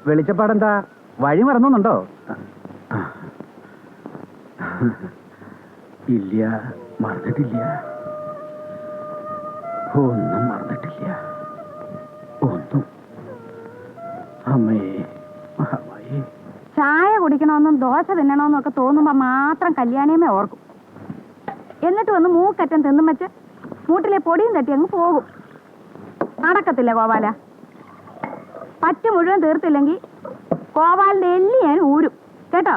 വെളിച്ചപ്പാടെന്താ? വഴി മറന്നുണ്ടോ? ഇല്ല, മറന്നിട്ടില്ല. ഒന്നും മറന്നിട്ടില്ല. ഒന്നും. അമ്മേ, മഹാമായി. ചായ കുടിക്കണമെന്നും ദോശ തിന്നണമെന്നും ഒക്കെ തോന്നുമ്പോ മാത്രം കല്യാണിയമ്മേ ഓർക്കും. എന്നിട്ട് വന്ന് മൂക്കറ്റം തിന്നും വെച്ച് മൂട്ടിലെ പൊടിയും തട്ടി അങ്ങ് പോകും. നടക്കത്തില്ല ഗോപാല. പറ്റ് മുഴുവൻ തീർത്തില്ലെങ്കിൽ ഗോപാലിന്റെ എല്ലി ഞാൻ ഊരും കേട്ടോ.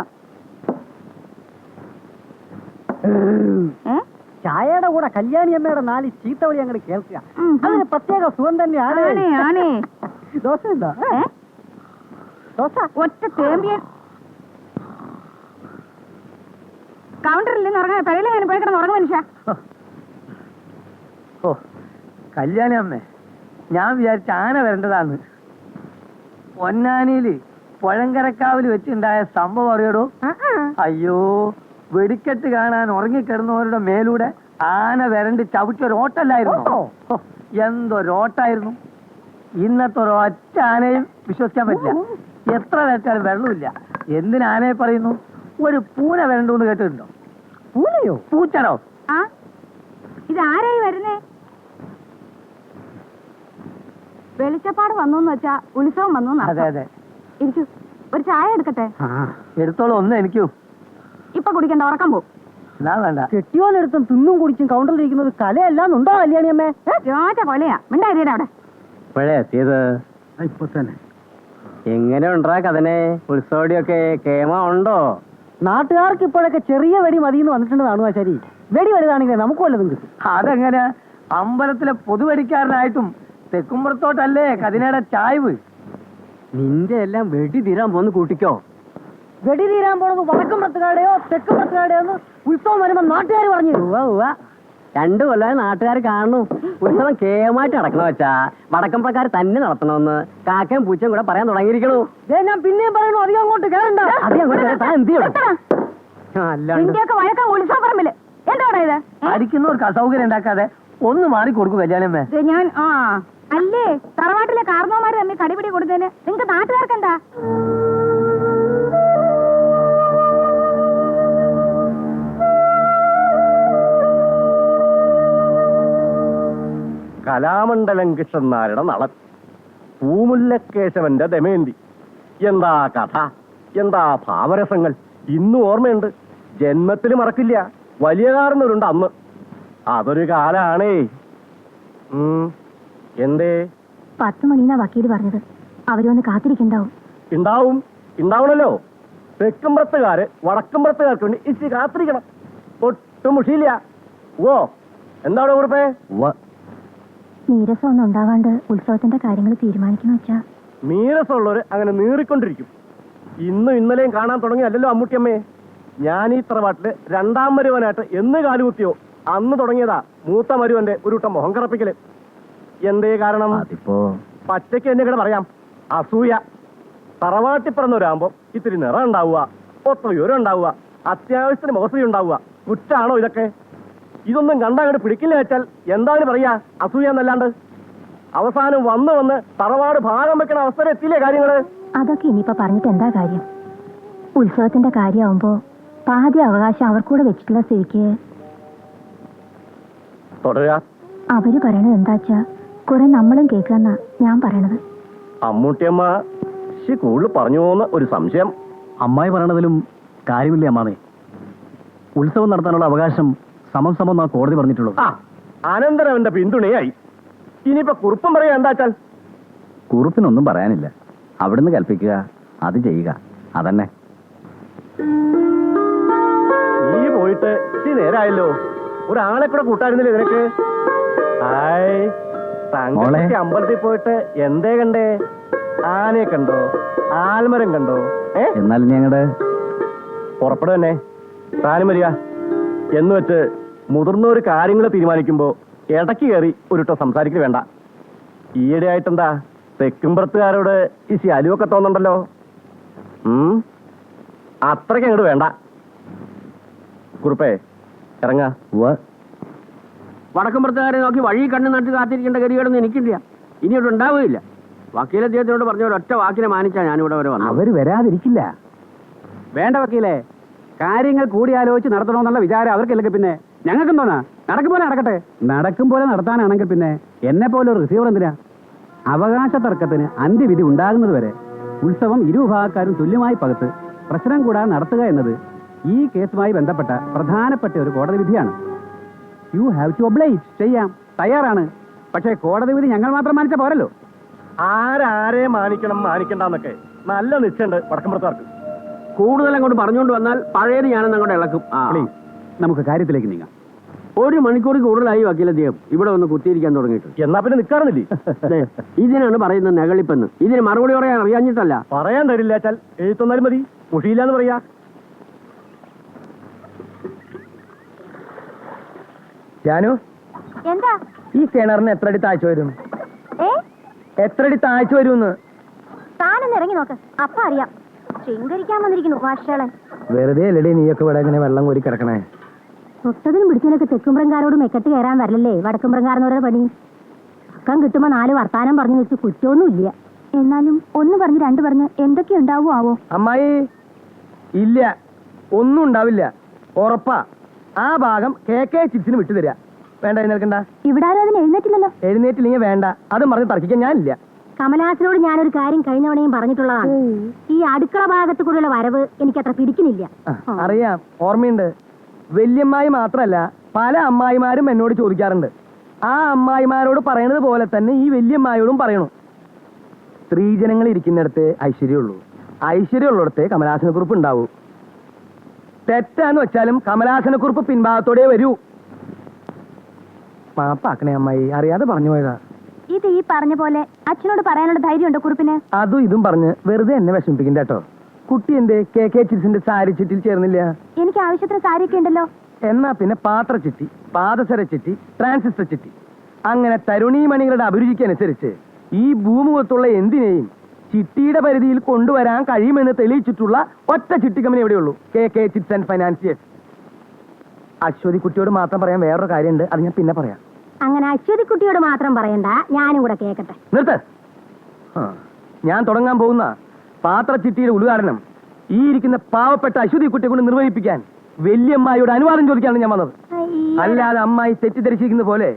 ചായയുടെ കൂടെ കല്യാണിയമ്മയുടെ 4 ചീത്തവിളി അങ്ങോട്ട് കേൾക്കുക. അതിന് പ്രത്യേക സുഖം തന്നെയാണ്. ദോശ എന്താ? ദോശ ഒറ്റ തേമ്പിയൻ കൗണ്ടറിൽ നിന്ന് ഉറങ്ങാൻ തലയിലെങ്ങനെ പോയി കിടന്ന് ഉറങ്ങും മനുഷ്യ. ഓ കല്യാണി അമ്മേ, ഞാൻ വിചാരിച്ച ആന വരേണ്ടതാണ്. പൊന്നാനിയില് പുഴങ്കരക്കാവില് വെച്ചുണ്ടായ സംഭവം അറിയടോ? അയ്യോ, വെടിക്കെട്ട് കാണാൻ ഉറങ്ങിക്കിടന്നവരുടെ മേലൂടെ ആന വരണ്ട് ചവിട്ടിയൊരോട്ടല്ലായിരുന്നു. എന്തൊരോട്ടായിരുന്നു. ഇന്നത്തെ ഒരൊറ്റ ആനയും വിശ്വസിക്കാൻ പറ്റില്ല. എത്ര നേരത്താലും വെള്ളമില്ല. എന്തിനാനയെ പറയുന്നു? ഒരു പൂന വരണ്ടെന്ന് കേട്ടിട്ടുണ്ടോ? പൂനയോ? പൂച്ചടോ? ഇതാരായി വരുന്നേ? വെളിച്ചപ്പാട് വന്നു വെച്ചാ ഉത്സവം വന്നു. അതെ അതെ. ഇരിക്കൂ, ഒരു ചായ എടുക്കട്ടെ? എടുത്തോളൂ. ഒന്ന് എനിക്കൂ. ഇപ്പൊ കുടിക്കണ്ട, ഉറക്കം പോ. എന്നാ വേണ്ട. കെട്ടിയോലെടുത്തും തിന്നും കുടിച്ചും കൗണ്ടറിലിരിക്കുന്നത് കലയല്ലാന്നുണ്ടോ കല്യാണിയമ്മേ? ചോറ്റ കൊലയാ. മിണ്ടായിരിക്കട്ടെ അവിടെ. ഇപ്പോഴേ എത്തിയത്? ഇപ്പൊ തന്നെ. എങ്ങനെ ഉണ്ടാ കഥനെ? ഉത്സവടിയൊക്കെ കേമ ഉണ്ടോ? നാട്ടുകാർക്ക് ഇപ്പോഴൊക്കെ ചെറിയ വെടി മതിയെന്ന് വന്നിട്ടുണ്ടെന്നാണോ? ശരി, വെടി വലുതാണെങ്കിൽ നമുക്ക് വല്ലതും കിട്ടും. അതെങ്ങനെ? അമ്പലത്തിലെ പൊതുവെടിക്കാരനായിട്ടും തെക്കുമ്പുറത്തോട്ടല്ലേ കതിനയുടെ ചായ്വ്. നിന്റെ എല്ലാം വെടി തീരാൻ പോന്ന് കൂട്ടിക്കോ. വെടി തീരാൻ പോണത് വടക്കുംപുറത്തുകാരുടെയോ തെക്കുംപുറത്തുകാരുടെയോ ഉത്സവം വരുമ്പോ നാട്ടുകാർ പറഞ്ഞു. 2 കൊല്ലം നാട്ടുകാർ കാണുന്നു. ഉത്സവം കേമായിട്ട് നടക്കണ വെച്ചാ വടക്കമ്പക്കാർ തന്നെ നടത്തണമെന്ന് കാക്കയും പൂച്ചയും കൂടെ പറയാൻ തുടങ്ങിയിരിക്കണു. ഞാൻ പിന്നെയും പറയണു, അധികം അങ്ങോട്ട് കേറണ്ട. അടിക്കുന്നവർക്ക് അസൗകര്യം ഉണ്ടാക്കാതെ ഒന്ന് മാറി കൊടുക്കും കല്യാണമേ. ഞാൻ അല്ലേ തറവാട്ടിലെ കാർന്നോമാര് തമ്മിൽ കടിപിടി കൊടുത്തതിന് നിങ്ങക്ക് നാട്ടുകാർക്ക് എന്താ? കലാമണ്ഡലം കൃഷ്ണനാരുടെ നളൻ, പൂമുല്ലക്കേശവന്റെ ദമയന്തി. എന്താ കഥ, എന്താ ഭാവരസങ്ങൾ, ഇന്നും ഓർമ്മയുണ്ട്. ജന്മത്തിൽ മറക്കില്ല. വലിയ കാരണവരുണ്ട് അന്ന്. അതൊരു കാലാണേ. എന്തേ? 10 മണിന്നാ വക്കീല് പറഞ്ഞത്. അവരൊന്ന് കാത്തിരിക്കണ്ടാവും. ഉണ്ടാവണല്ലോ. തെക്കുംപുറത്തുകാര് വടക്കുംപുറത്തുകാർക്ക് വേണ്ടി ഇച്ചി കാത്തിരിക്കണം. ഒട്ടും മുഷിയില്ല. ഓ എന്താണോ കുറിപ്പേ? നീരസം ഒന്നും ഉണ്ടാവാണ്ട് ഉത്സവത്തിന്റെ കാര്യങ്ങൾ തീരുമാനിക്കുന്ന വെച്ചാ നീരസമുള്ളവര് അങ്ങനെ നീറിക്കൊണ്ടിരിക്കും. ഇന്നും ഇന്നലെയും കാണാൻ തുടങ്ങിയല്ലോ അമ്മൂട്ടിയമ്മേ. ഞാൻ ഈ തറവാട്ടില് 2ാം മരുവനായിട്ട് എന്ന് കാലുകുത്തിയോ അന്ന് തുടങ്ങിയതാ മൂത്ത മരുവന്റെ ഒരു കൂട്ടം മുഖം കറപ്പിക്കല്. എന്തേ കാരണം? അതിപ്പോ പച്ചയ്ക്ക് എന്നെ കൂടെ പറയാം. അസൂയ. തറവാട്ടി പറഞ്ഞവരാകുമ്പോ ഇത്തിരി നിറം ഉണ്ടാവുക, ഒത്ത വിവരം ഉണ്ടാവുക, അത്യാവശ്യത്തിന് മോശം ഉണ്ടാവുക. കുറ്റാണോ ഇതൊക്കെ? ഇതൊന്നും കണ്ടങ്ങോട്ട് പിടിക്കില്ല വെച്ചാൽ എന്താണ് പറയാ? അസൂയ എന്നല്ലാണ്ട്. അവസാനം വന്ന് തറവാട് ഭാഗം വെക്കണ അവസരം എത്തിയില്ലേ കാര്യങ്ങള്? അതൊക്കെ ഇനിയിപ്പോ പറഞ്ഞിട്ട് എന്താ കാര്യം? ഉത്സവത്തിന്റെ കാര്യമാവുമ്പോ പാതി അവകാശം അവർക്കൂടെ വെച്ചിട്ടുള്ള സ്ഥിതിക്ക് തുടരുക. അവര് പറയണത് എന്താച്ചാ കുറെ നമ്മളും കേൾക്കാന്നാ ഞാൻ പറയണത്. അമ്മൂട്ടിയമ്മ കൂടുതൽ പറഞ്ഞു പോകുന്ന ഒരു സംശയം. അമ്മായി പറയണതിലും കാര്യമില്ലേ അമ്മാമേ? ഉത്സവം നടത്താനുള്ള അവകാശം സമം എന്നാ കോടതി പറഞ്ഞിട്ടുള്ളൂ. അനന്തരം എന്റെ പിന്തുണയായി. ഇനിയിപ്പോ കുറുപ്പം പറയാ എന്താച്ചാൽ? കുറുപ്പിനൊന്നും പറയാനില്ല. അവിടുന്ന് കൽപ്പിക്കുക, അത് ചെയ്യുക, അതന്നെ. നീ പോയിട്ട് ഇച്ചിരി നേരായല്ലോ. ഒരാളെ കൂടെ കൂട്ടായിരുന്നില്ലേ നിനക്ക്? അമ്പലത്തിൽ പോയിട്ട് എന്തേ കണ്ടേ? ആനയെ കണ്ടോ? ആൽമരം കണ്ടോ? എന്നാൽ ഞങ്ങളുടെ പുറപ്പെടുക തന്നെ. താനും വരിക എന്ന് വെച്ച് മുതിർന്നൊരു കാര്യങ്ങൾ തീരുമാനിക്കുമ്പോ ഇടയ്ക്ക് കയറി ഒരുട്ടോ സംസാരിക്കൽ വേണ്ട. ഈയിടെ ആയിട്ടെന്താ തെക്കുംപുറത്തുകാരോട് ഈ ശാലുവൊക്കെ തോന്നുന്നുണ്ടല്ലോ. അത്രയ്ക്ക് അങ്ങോട്ട് വേണ്ട. കുറുപ്പേ ഇറങ്ങ. വടക്കുംപുറത്തുകാരെ നോക്കി വഴി കണ്ണു നട്ട് കാത്തിരിക്കേണ്ട ഗതികേടൊന്നും എനിക്കില്ല, ഇനിയോട്ട് ഉണ്ടാവുകയില്ല. വക്കീൽ അദ്ദേഹത്തിനോട് പറഞ്ഞ ഒരൊറ്റ വാക്കിനെ മാനിച്ചാ ഞാനിവിടെ വരെ വന്നത്. അവര് വരാതിരിക്കില്ല. വേണ്ട വക്കീലേ, കാര്യങ്ങൾ കൂടിയാലോചിച്ച് നടത്തണമെന്നുള്ള വിചാരം അവർക്കില്ലെങ്കിൽ പിന്നെ ഞങ്ങൾക്കും തോന്നാ നടക്കും പോലെ നടക്കട്ടെ. നടക്കും പോലെ നടത്താനാണെങ്കിൽ പിന്നെ എന്നെ പോലെ ഒരു റിസീവർ എന്തിനാ? അവകാശ തർക്കത്തിന് അന്ത്യവിധി ഉണ്ടാകുന്നത് വരെ ഉത്സവം ഇരുവിഭാഗക്കാരും തുല്യമായി പകുത്ത് പ്രശ്നം കൂടാതെ നടത്തുക എന്നത് ഈ കേസുമായി ബന്ധപ്പെട്ട പ്രധാനപ്പെട്ട ഒരു കോടതി വിധിയാണ്. You have to oblige. ചെയ്യാം, തയ്യാറാണ്. പക്ഷേ കോടതി വിധി ഞങ്ങൾ മാത്രം മാനിച്ച പോരല്ലോ. ആരെ മാനിക്കണം മാനിക്കണ്ടെന്നൊക്കെ നല്ല നിശ്ചയുണ്ട് വടക്കുംപുറത്തുകാർക്ക്. കൂടുതൽ അങ്ങോട്ട് പറഞ്ഞുകൊണ്ട് വന്നാൽ പഴയത് ഞാനെന്ന് അങ്ങോട്ട് ഇളക്കും. പ്ലീസ്, നമുക്ക് കാര്യത്തിലേക്ക് നീങ്ങാം. 1 മണിക്കൂർ കൂടുതലായി വക്കീലദ്ദേഹം ഇവിടെ വന്ന് കുത്തിയിരിക്കാൻ തുടങ്ങിയിട്ട്. എന്നാ പിന്നെ നിൽക്കാറുന്നില്ലേ? ഇതിനാണ് പറയുന്നത് നെകളിപ്പെന്ന്. ഇതിന് മറുപടി പറയാൻ അറിയാഞ്ഞിട്ടല്ല. പറയാൻ തരില്ല വെച്ചാൽ എഴുത്തൊന്നാലും മതി, മുഷിയില്ലാന്ന് പറയാ. ജാനു, എന്താ ഈ കിണറിന് എത്ര അടി താഴ്ച വരും? എത്ര അടി താഴ്ച വരുമെന്ന് താനൊന്ന് ഇറങ്ങി നോക്ക്, അപ്പ അറിയാം. ശൃംഗരിക്കാൻ വന്നിരിക്കുന്നു ഭാഷകളെ. വെറുതെ അല്ലടി നീയൊക്കെ ഇവിടെ ഇങ്ങനെ വെള്ളം കോരി കിടക്കണേ. തൊട്ടതിനും പിടിച്ചതിനൊക്കെ തെക്കുംപ്രങ്കാരോട് മെക്കെട്ട് കയറാൻ വരലല്ലേ വടക്കുംപ്രങ്കാരെന്നവരുടെ പണി. അക്കം കിട്ടുമ്പോ 4 വർത്താനം പറഞ്ഞു വെച്ച് കുറ്റമൊന്നുമില്ല. എന്നാലും 1 പറഞ്ഞ് 2 പറഞ്ഞ് എന്തൊക്കെ ഉണ്ടാവോ ആവോ? അമ്മായി, ഇല്ല, ഒന്നും ഉണ്ടാവില്ല, ഉറപ്പാ. ആ ഭാഗം KK ചിപ്സിന് വിട്ടുതരാ. വേണ്ട, എഴുന്നേൽക്കണ്ട. ഇവിടെ ആരും അതിന് എഴുന്നേറ്റില്ലല്ലോ. എഴുന്നേറ്റില്ലെങ്കിൽ വേണ്ട, അതും പറഞ്ഞ് തർക്കിക്കാൻ ഞാനില്ല. കമലാസിനോട് ഞാനൊരു കാര്യം കഴിഞ്ഞവണയും പറഞ്ഞിട്ടുള്ളതാണ്. ഈ അടുക്കള ഭാഗത്ത് കൂടെയുള്ള വരവ് എനിക്കത്ര പിടിക്കുന്നില്ല. അറിയാം, ഓർമ്മയുണ്ട്. വല്യമ്മായി മാത്രല്ല, പല അമ്മായിമാരും എന്നോട് ചോദിക്കാറുണ്ട്. ആ അമ്മായിമാരോട് പറയണത് പോലെ തന്നെ ഈ വല്യമ്മായോടും പറയണു. സ്ത്രീജനങ്ങൾ ഇരിക്കുന്നിടത്ത് ഐശ്വര്യമുള്ളൂ, ഐശ്വര്യമുള്ളിടത്ത് കമലാസനക്കുറിപ്പ് ഉണ്ടാവൂ. തെറ്റാന്ന് വെച്ചാലും കമലാസനക്കുറിപ്പ് പിൻഭാഗത്തോടെ വരൂ. മാപ്പാക്കണേ അമ്മായി, അറിയാതെ പറഞ്ഞു പോയതാ. ഇത് ഈ പറഞ്ഞ പോലെ അച്ഛനോട് പറയാനുള്ള ധൈര്യമുണ്ടോ കുറിപ്പിന്? അതും ഇതും പറഞ്ഞ് വെറുതെ എന്നെ വിഷമിപ്പിക്കണ്ട കേട്ടോ. കുട്ടി എന്തേ KK ചിപ്സിന്റെ സാരി ചിറ്റിൽ ചേർന്നില്ല? എനിക്ക് ആവശ്യത്തിന് സാരിയൊക്കെ ഉണ്ടല്ലോ. എന്നാ പിന്നെ പാത്രച്ചിട്ടി, പാദസര ചിട്ടി, ട്രാൻസിസ്റ്റർ ചിട്ടി, അങ്ങനെ തരുണീമണികളുടെ അഭിരുചിക്കനുസരിച്ച് ഈ ഭൂമുഖത്തുള്ള എന്തിനേയും ചിട്ടിയുടെ പരിധിയിൽ കൊണ്ടുവരാൻ കഴിയുമെന്ന് തെളിയിച്ചിട്ടുള്ള ഒറ്റ ചിട്ടി കമ്പനി എവിടെയുള്ളൂ, KK chips and financiers. Aswathi കുട്ടിയോട് മാത്രം പറയാൻ വേറൊരു കാര്യമുണ്ട്, അത് ഞാൻ പിന്നെ പറയാം. അങ്ങനെ അശ്വതി കുട്ടിയോട് മാത്രം പറയണ്ട, ഞാനും കൂടെ കേക്കട്ടെ. നിർത്ത്. ഞാൻ തുടങ്ങാൻ പോകുന്ന പാത്രച്ചിട്ടിയുടെ ഉദ്ഘാടനം ഈ ഇരിക്കുന്ന പാവപ്പെട്ട അശ്വതി കുട്ടിയെ കൊണ്ട് നിർവഹിപ്പിക്കാൻ വല്യമ്മായിയോട് അനുവാദം ചോദിക്കാനാണ് ഞാൻ വന്നത്. അല്ലാതെ അമ്മായി തെറ്റിദ്ധരിച്ചിരിക്കുന്ന പോലെ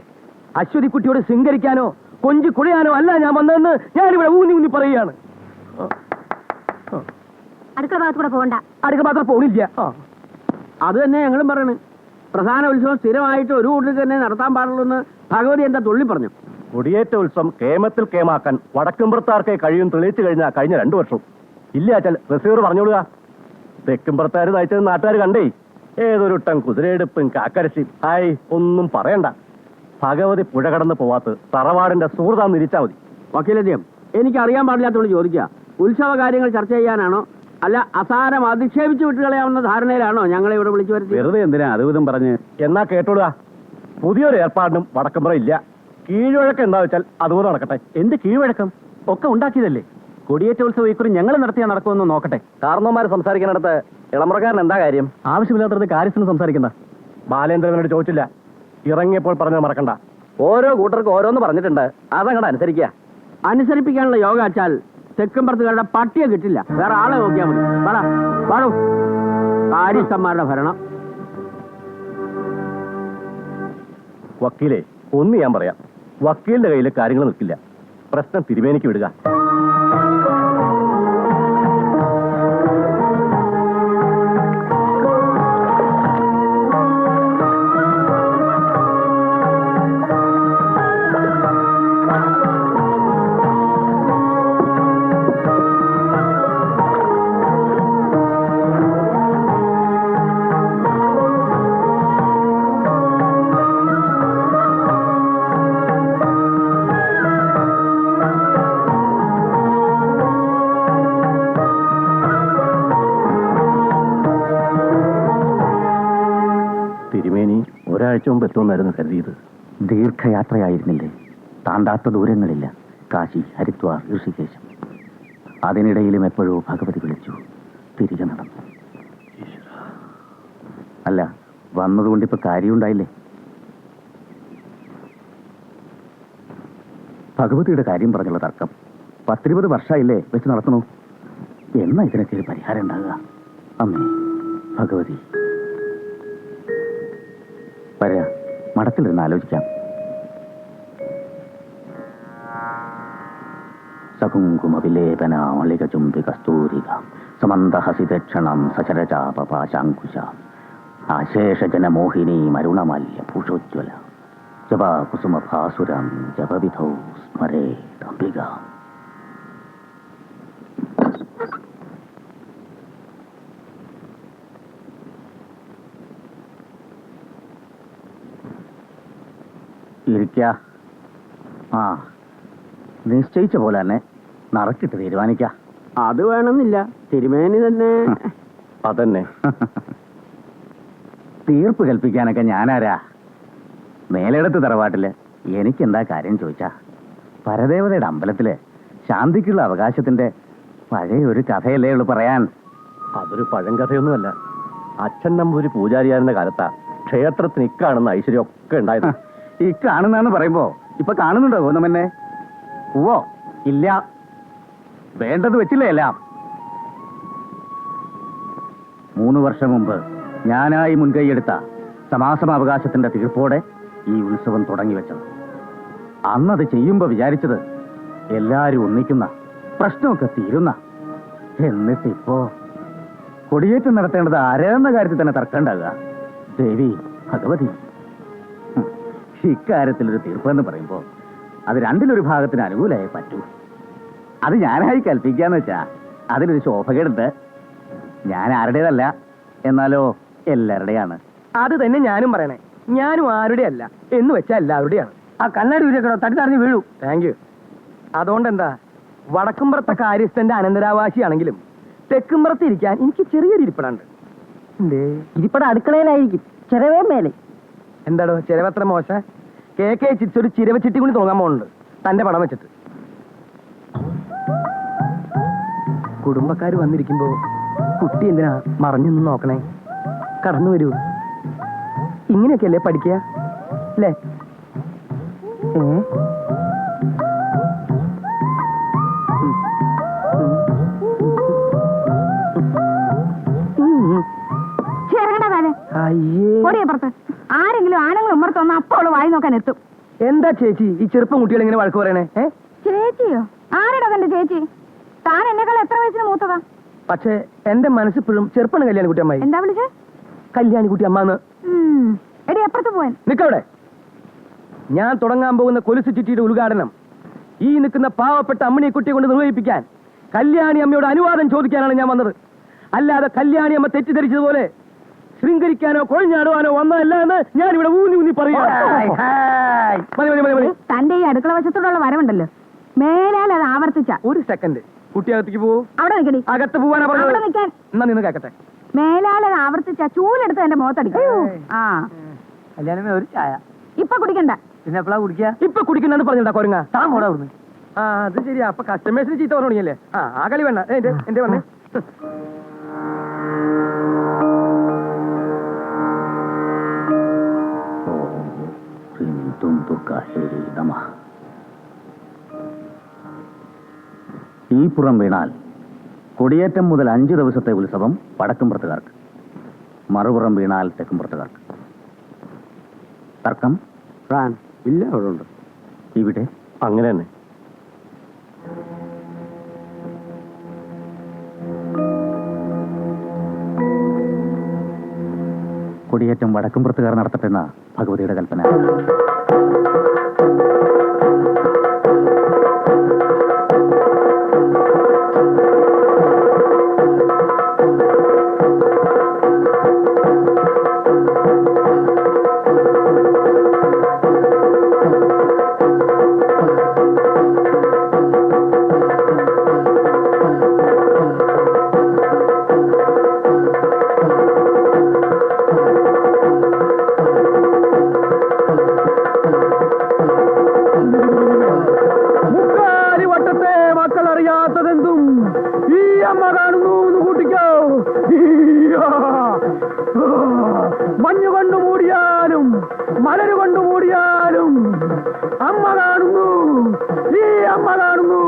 അശ്വതി കുട്ടിയോട് ശൃംഗരിക്കാനോ കൊഞ്ചു കുഴയാനോ അല്ല ഞാൻ വന്നതെന്ന് ഞാനിവിടെ ഊന്നി പറയുകയാണ്. അടുക്കള ഭാഗത്ത് കൂടെ പോകണ്ട. അടുക്കള മാത്രം പോണില്ല. അത് തന്നെ ഞങ്ങളും പറയണേ. പ്രധാന ഉത്സവം സ്ഥിരമായിട്ട് ഒരു വീട്ടിൽ തന്നെ നടത്താൻ പാടുള്ളൂ എന്ന് ഭഗവതി എന്താ തുള്ളി പറഞ്ഞു. കൊടിയേറ്റ ഉത്സവം കേമത്തിൽ കേമാക്കാൻ വടക്കുംപുറത്താർക്കെ കഴിയും തെളിയിച്ചു കഴിഞ്ഞാൽ കഴിഞ്ഞ 2 വർഷം ഇല്ല വെച്ചാൽ റിസീവർ പറഞ്ഞോളുക. തെക്കുംപുറത്താർ നയിച്ചത് നാട്ടുകാർ കണ്ടേ. ഏതൊരുട്ടം കുതിരയെടുപ്പും കാക്കരശി. ഹായ്, ഒന്നും പറയണ്ട. ഭഗവതി പുഴ കടന്ന് പോവാത്ത തറവാടിന്റെ സുഹൃത്താന്ന് ഇരിച്ചാ മതി. വക്കീലദ്ദേഹം, എനിക്ക് അറിയാൻ പാടില്ലാത്തോണ്ട് ചോദിക്കുക, ഉത്സവ കാര്യങ്ങൾ ചർച്ച ചെയ്യാനാണോ അല്ല അസാരം അധിക്ഷേപിച്ചു വിട്ടുകളയാവുന്ന ധാരണയിലാണോ ഞങ്ങളെ ഇവിടെ വിളിച്ചു വരുത്തി? വെറുതെ എന്തിനാ അതുവിധം പറഞ്ഞ്? എന്നാ കേട്ടോളുക, പുതിയൊരു ഏർപ്പാടിനും വടക്കുംപുറം ഇല്ല. കീഴ്വഴക്കം എന്താ വെച്ചാൽ അതുപോലെ നടക്കട്ടെ. എന്ത് കീഴ്വഴക്കം? ഒക്കെ ഉണ്ടാക്കിയതല്ലേ. കൊടിയേറ്റ ഉത്സവം ഇക്കുറി ഞങ്ങൾ നടത്തിയാൽ നടക്കുമെന്ന് നോക്കട്ടെ. കാരണവന്മാർ സംസാരിക്കുന്നിടത്ത് ഇളമുറക്കാരൻ എന്താ കാര്യം? ആവശ്യമില്ലാത്തത് കാര്യത്തിന് സംസാരിക്കണ്ട. ബാലേന്ദ്രനോട് ചോദിച്ചില്ല, ഇറങ്ങിയപ്പോൾ പറഞ്ഞത് മറക്കണ്ട. ഓരോ കൂട്ടർക്ക് ഓരോന്ന് പറഞ്ഞിട്ടുണ്ട്, അതങ്ങടെ അനുസരിക്കുക. അനുസരിപ്പിക്കാനുള്ള യോഗ വെച്ചാൽ തെക്കുംപുറത്തുകാരുടെ പട്ടിയെ കിട്ടില്ല. വേറെ ആളെ നോക്കിയാൽ മതി. പാടോ കാര്യസ്ഥന്മാരുടെ ഭരണം. വക്കീലെ, ഒന്ന് ഞാൻ പറയാം, വക്കീലിന്റെ കയ്യിൽ കാര്യങ്ങൾ നിൽക്കില്ല. പ്രശ്നം തിരുമേനിക്ക് വിടുക. ഒരാഴ്ച മുമ്പ് എത്തുമെന്നായിരുന്നു കരുതിയത്. ദീർഘയാത്രയായിരുന്നില്ലേ? താണ്ടാത്ത ദൂരങ്ങളില്ല. കാശി, ഹരിദ്വാർ, ഋഷികേശം. അതിനിടയിലും എപ്പോഴോ ഭഗവതി വിളിച്ചു. തിരികെ നടന്നു. അല്ല, വന്നതുകൊണ്ട് ഇപ്പൊ കാര്യമുണ്ടായില്ലേ? ഭഗവതിയുടെ കാര്യം പറഞ്ഞുള്ള തർക്കം 10-20 വർഷമായില്ലേ വെച്ച് നടത്തണു. എന്നാ ഇതിനൊക്കെ ഒരു പരിഹാരം ഉണ്ടാകുക? അമ്മേ ഭഗവതി, വരാ, മഠത്തിലിരുന്ന് ആലോചിക്കാം. സകുങ്കുമവിലേപന മളികചുംബി കസ്തൂരിക സമന്തഹസിതക്ഷണം സചരചാപപാശാങ്കുശ ആശേഷജനമോഹിനി മരുണമല്യ ഭൂഷോജ്വല ജപാകുസുമഭാസുരം ജപവിധൗ സ്മരേതംബിക. ഇരിക്ക. ആ, നിശ്ചയിച്ച പോലെ തന്നെ നറക്കിട്ട് തീരുമാനിക്ക. അത് വേണമെന്നില്ല, തിരുമേനി തന്നെ. അതന്നെ. തീർപ്പ് കൽപ്പിക്കാനൊക്കെ ഞാനാരാ? മേലെടുത്ത് തറവാട്ടില് എനിക്കെന്താ കാര്യം ചോദിച്ചാ, പരദേവതയുടെ അമ്പലത്തില് ശാന്തിക്കുള്ള അവകാശത്തിന്റെ പഴയ ഒരു കഥയല്ലേ ഉള്ളു പറയാൻ. അതൊരു പഴങ്കഥയൊന്നുമല്ല. അച്ഛൻ നമ്പൂരി പൂജാരിയായിരുന്ന കാലത്താ ക്ഷേത്രത്തിന് ഇക്കാണുന്ന ഐശ്വര്യമൊക്കെ ഉണ്ടായത്. ഈ കാണുന്നാന്ന് പറയുമ്പോ ഇപ്പൊ കാണുന്നുണ്ടോ ഗോതമ്പന്നെ? ഓ ഇല്ല, വേണ്ടത് വെച്ചില്ലേ എല്ലാം. 3 വർഷം മുമ്പ് ഞാനായി മുൻകൈയെടുത്ത സമാസമാവകാശത്തിന്റെ തീർപ്പോടെ ഈ ഉത്സവം തുടങ്ങി വെച്ചത്. അന്നത് ചെയ്യുമ്പോ വിചാരിച്ചത് എല്ലാരും ഒന്നിക്കുന്ന, പ്രശ്നമൊക്കെ തീരുന്ന. എന്നിട്ടിപ്പോ കൊടിയേറ്റം നടത്തേണ്ടത് ആരെന്ന കാര്യത്തിൽ തന്നെ തർക്കമുണ്ടാകുക. ദേവി ഭഗവതി, ഇക്കാര്യത്തിലൊരു തീർപ്പെന്ന് പറയുമ്പോ അത് രണ്ടിലൊരു ഭാഗത്തിന് അനുകൂലമായി പറ്റൂ. അത് ഞാനായി കൽപ്പിക്കാന്ന് വെച്ചാ അതിലൊരു ശോഭകേടുണ്ട്. ഞാൻ ആരുടേതല്ല, എന്നാലോ എല്ലാവരുടെയാണ്. അത് തന്നെ ഞാനും പറയണേ. ഞാനും ആരുടെ അല്ല എന്ന് വെച്ചാൽ എല്ലാവരുടെയാണ്. ആ കണ്ണാടി വീഴക്കണോ, തട്ടി തടഞ്ഞ് വീഴൂ. Thank you. അതുകൊണ്ടെന്താ, വടക്കുംപുറത്തെ കാര്യസ്ഥന്റെ അനന്തരാവാസിയാണെങ്കിലും തെക്കുംപുറത്ത് ഇരിക്കാൻ എനിക്ക് ചെറിയൊരു ഇരിപ്പിടുണ്ട്. ഇരിപ്പട അടുക്കളയിലായിരിക്കും, ചെലവേ മേലെ. എന്താടോ ചിരവത്ര മോശ? KK ചിറ്റ്സ് ഒരു ചിരവ ചിട്ടി കൂടി തുടങ്ങാൻ പോകുന്നുണ്ട്, തന്റെ പടം വെച്ചിട്ട്. കുടുംബക്കാർ വന്നിരിക്കുമ്പോ കുട്ടി എന്തിനാ മറഞ്ഞു നിന്ന് നോക്കണേ? കടന്നു വരൂ. ഇങ്ങനെയൊക്കെയല്ലേ പഠിക്കുക അല്ലേ? ആരെങ്കിലും ആണുങ്ങൾ ഉമ്മർത്ത് വന്ന അപ്പോൾ അവള് വായി നോക്കാൻ എത്തും. എന്താ ചേച്ചി ഈ ചെറുപ്പം കുട്ടികൾ ഇങ്ങനെ വഴക്ക് പറയണേ? ചേച്ചിയോ? ആരുടെ തന്റെ ചേച്ചി? താൻ എന്നെക്കാൾ എത്ര വയസ്സിന് മൂത്തതാ? പക്ഷേ എന്റെ മനസ്സിപ്പോഴും ചെറുപ്പാണ് കല്യാണിക്കുട്ടി അമ്മായി. എന്താ വിളിച്ചേ? കല്യാണിക്കുട്ടി അമ്മാന്ന്. എടി അപ്പുറത്ത് പോവാൻ. നിക്കവിടെ. ഞാൻ തുടങ്ങാൻ പോകുന്ന കൊലുസു ചിറ്റിയുടെ ഉദ്ഘാടനം ഈ നിൽക്കുന്ന പാവപ്പെട്ട അമ്മിണിക്കുട്ടിയെ കൊണ്ട് നിർവഹിപ്പിക്കാൻ കല്യാണി അമ്മയോട് അനുവാദം ചോദിക്കാനാണ് ഞാൻ വന്നത്. അല്ലാതെ കല്യാണി അമ്മ തെറ്റിദ്ധരിച്ചതുപോലെ ശൃംഗരിക്കാനോ കൊഴിഞ്ഞാടുവാനോ വന്നതല്ല എന്ന് ഞാൻ ഇവിടെ ഊന്നി പറയാ. തന്റെ ഈ അടുക്കള വശത്തോടുള്ള വരവുണ്ടല്ലോ, മേലാൽ അത് ആവർത്തിച്ച. ഒരു സെക്കൻഡ്, കുട്ടി അകത്തേക്ക് പോവൂ. അവിടെ നിൽക്കടി. അകത്ത് പോവാനാ പറഞ്ഞത്. അവിടെ നിൽക്കാൻ. എന്നാ നിന്ന് കേക്കട്ടെ. മേലാൽ അത് ആവർത്തിച്ച ചൂലെടുത്ത് എന്റെ മുഖത്തടിക്കും. ആ കല്യാണമേ ഒരു ചായ. ഇപ്പൊ കുടിക്കണ്ട. പിന്നെ എപ്പോഴാ കുടിക്കുക? ഇപ്പൊ കുടിക്കുന്നെന്ന് പറഞ്ഞിട്ടാ കൊരങ്ങ. താൻ പോടാ അവിടുന്ന്. ആ അത് ശരിയാ. അപ്പൊ കസ്റ്റമേഴ്സിന് ചീത്ത പറഞ്ഞു തുടങ്ങിയല്ലേ? ആ കളി വേണ്ട. എന്റെ വന്നേ. ഈ പുറം വീണാൽ കൊടിയേറ്റം മുതൽ 5 ദിവസത്തെ ഉത്സവം വടക്കുംപുറത്തുകാർക്ക്, മറുപുറം വീണാൽ തെക്കുംപുറത്തുകാർക്ക്. തർക്കം ഇല്ല, അവിടെ ഉണ്ട്. ഇവിടെ അങ്ങനെ തന്നെ. കൊടിയേറ്റം വടക്കുംപുറത്തുകാർ നടത്തട്ടെന്ന ഭഗവതിയുടെ കൽപ്പന. മഞ്ഞു കൊണ്ടു മൂടിയാലും മലര് കൊണ്ടു മൂടിയാലും അമ്മ കാണുന്നു. ഈ അമ്മ കാണുന്നു.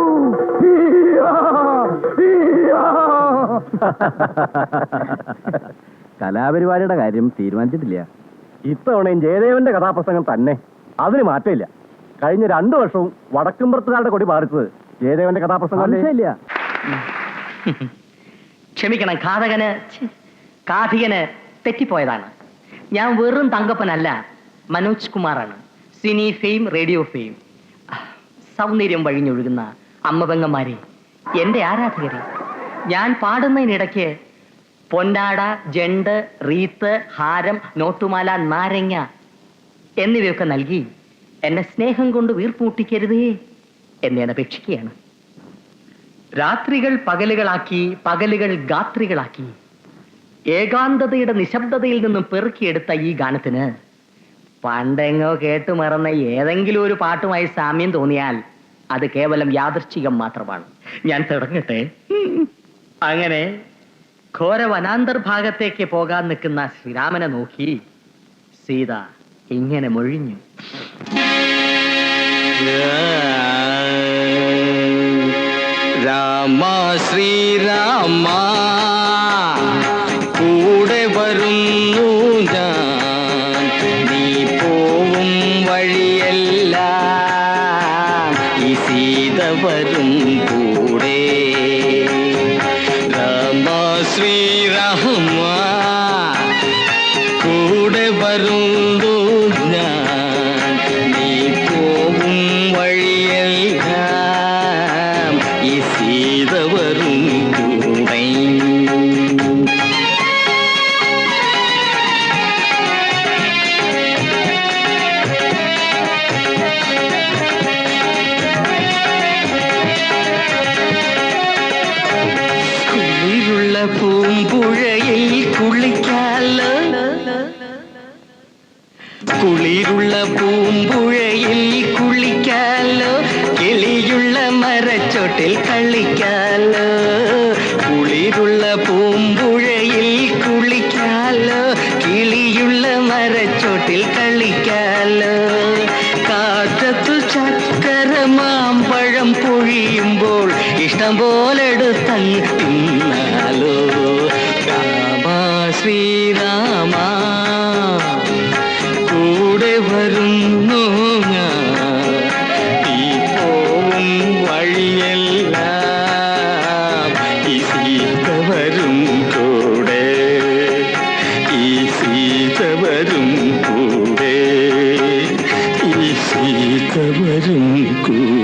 കലാപരിപാടിയുടെ കാര്യം തീരുമാനിച്ചിട്ടില്ല. ഇത്തവണയും ജയദേവന്റെ കഥാപ്രസംഗം തന്നെ, അതിന് മാറ്റമില്ല. കഴിഞ്ഞ 2 വർഷവും വടക്കുംപുറത്തുകാരുടെ കൊടി പാറിച്ചത് ജയദേവന്റെ കഥാപ്രസംഗം സംശയമില്ല. ക്ഷമിക്കണം, കാഥികന് തെറ്റിപ്പോയതാണ്. ഞാൻ വെറും തങ്കപ്പനല്ല, മനോജ് കുമാറാണ്. Cine fame, radio fame. സൗന്ദര്യം വഴിഞ്ഞൊഴുകുന്ന അമ്മപെങ്ങന്മാരെ, എന്റെ ആരാധകരെ, ഞാൻ പാടുന്നതിനിടയ്ക്ക് പൊന്നാട, ജണ്ട്, റീത്ത്, ഹാരം, നോട്ടുമാല, നാരങ്ങ എന്നിവയൊക്കെ നൽകി എന്നെ സ്നേഹം കൊണ്ട് വീർപ്പൂട്ടിക്കരുതേ എന്നെ അപേക്ഷിക്കുകയാണ്. രാത്രികൾ പകലുകളാക്കി, പകലുകൾ ഗാത്രികളാക്കി, ഏകാന്തതയുടെ നിശബ്ദതയിൽ നിന്നും പെറുക്കിയെടുത്ത ഈ ഗാനത്തിന് പണ്ടെങ്ങോ കേട്ടു മറന്ന ഏതെങ്കിലും ഒരു പാട്ടുമായി സാമ്യം തോന്നിയാൽ അത് കേവലം യാദൃശ്ചികം മാത്രമാണ്. ഞാൻ തുടങ്ങട്ടെ. അങ്ങനെ ഘോര വനാന്തർഭാഗത്തേക്ക് പോകാൻ നിൽക്കുന്ന ശ്രീരാമനെ നോക്കി സീത ഇങ്ങനെ മൊഴിഞ്ഞു. രാമ ശ്രീരാമ കൂടെ വരുന്നു ഞാൻ, നീ പോവും വഴിയല്ല ഈ സീത വരും കൂടെ. രാമ ശ്രീരാമ കൂടെ വരുന്നു ഞാൻ, നീ പോവും വഴിയല്ല ഈ സീത വരും കൂടെ. കുളിരുള്ള പൂമ്പുഴയിൽ കുളിക്കാലോ, കുളിരുള്ള പൂമ്പുഴയിൽ കുളിക്കാലോ, കിളിയുള്ള മരച്ചോട്ടിൽ കളിക്കാലോ. കുളിരുള്ള പൂമ്പുഴയിൽ കുളിക്കാലോ, കിളിയുള്ള മരച്ചോട്ടിൽ കളിക്കാലോ. കാറ്റത്തു ചക്കര മാമ്പഴം പൊഴിയുമ്പോൾ ഇഷ്ടം പോലെടുത്തങ്ങ് തിന്നാലോ. രാമ ശ്രീരാമ കൂടെ വരുന്നു ഞാൻ, ഈ പോവും വഴിയെല്ലാം ഈ സീത വരും കൂടെ, ഈ സീത വരും കൂടെ, ഈ സീത വരും കൂടെ.